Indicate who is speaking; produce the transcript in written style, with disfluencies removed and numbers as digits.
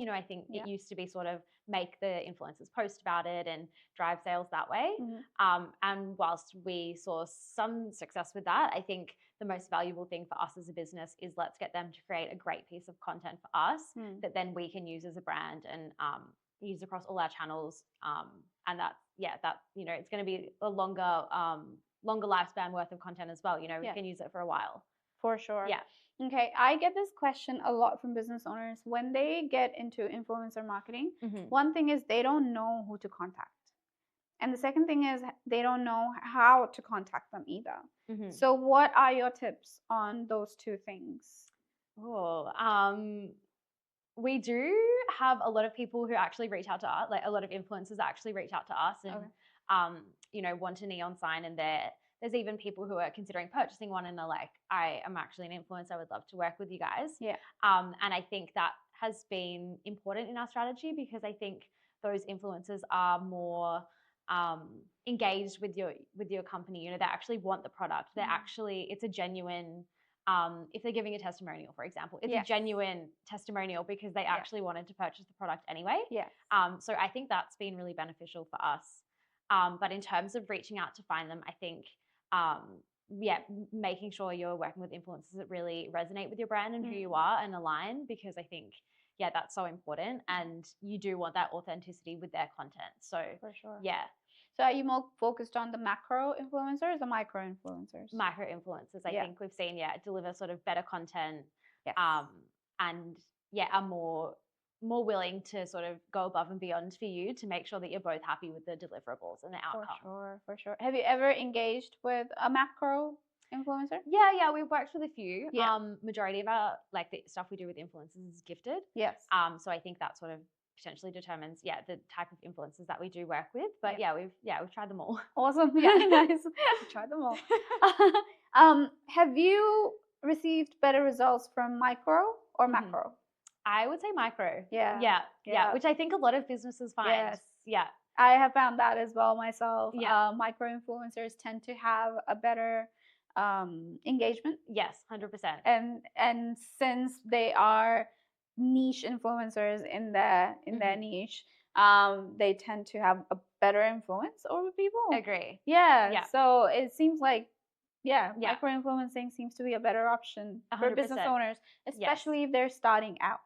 Speaker 1: You know, I think it used to be sort of make the influencers post about it and drive sales that way. And whilst we saw some success with that, I think the most valuable thing for us as a business is let's get them to create a great piece of content for us that then we can use as a brand and use across all our channels. And that, you know, it's going to be a longer lifespan worth of content as well. You know, we can use it for a while.
Speaker 2: For sure.
Speaker 1: Yeah.
Speaker 2: Okay, I get this question a lot from business owners when they get into influencer marketing. One thing is they don't know who to contact. And the second thing is they don't know how to contact them either. So what are your tips on those two things?
Speaker 1: We do have a lot of people who actually reach out to us, like a lot of influencers actually reach out to us and, you know, want a neon sign, and there's even people who are considering purchasing one and they're like, I am actually an influencer. I would love to work with you guys. And I think that has been important in our strategy because I think those influencers are more engaged with your company. You know, they actually want the product. They're actually, it's a genuine, if they're giving a testimonial, for example, it's a genuine testimonial because they actually wanted to purchase the product anyway. So I think that's been really beneficial for us. But in terms of reaching out to find them, I think, making sure you're working with influencers that really resonate with your brand and who you are and align, because I think, that's so important. And you do want that authenticity with their content. So
Speaker 2: for sure.
Speaker 1: So
Speaker 2: are you more focused on the macro influencers or micro influencers?
Speaker 1: Micro influencers, I think we've seen, deliver sort of better content, and are more willing to sort of go above and beyond for you to make sure that you're both happy with the deliverables and the outcome.
Speaker 2: For sure. Have you ever engaged with a macro influencer?
Speaker 1: Yeah, we've worked with a few. Majority of our, like, the stuff we do with influencers is gifted. So I think that sort of potentially determines the type of influencers that we do work with. But we've tried them all.
Speaker 2: Awesome. Nice. Tried them all. Have you received better results from micro or macro?
Speaker 1: I would say micro.
Speaker 2: Yeah,
Speaker 1: which I think a lot of businesses find.
Speaker 2: I have found that as well myself. Micro influencers tend to have a better engagement.
Speaker 1: Yes, 100%.
Speaker 2: And since they are niche influencers in their niche, they tend to have a better influence over people.
Speaker 1: Agree.
Speaker 2: So it seems like micro influencing seems to be a better option
Speaker 1: 100%.
Speaker 2: for business owners, especially if they're starting out.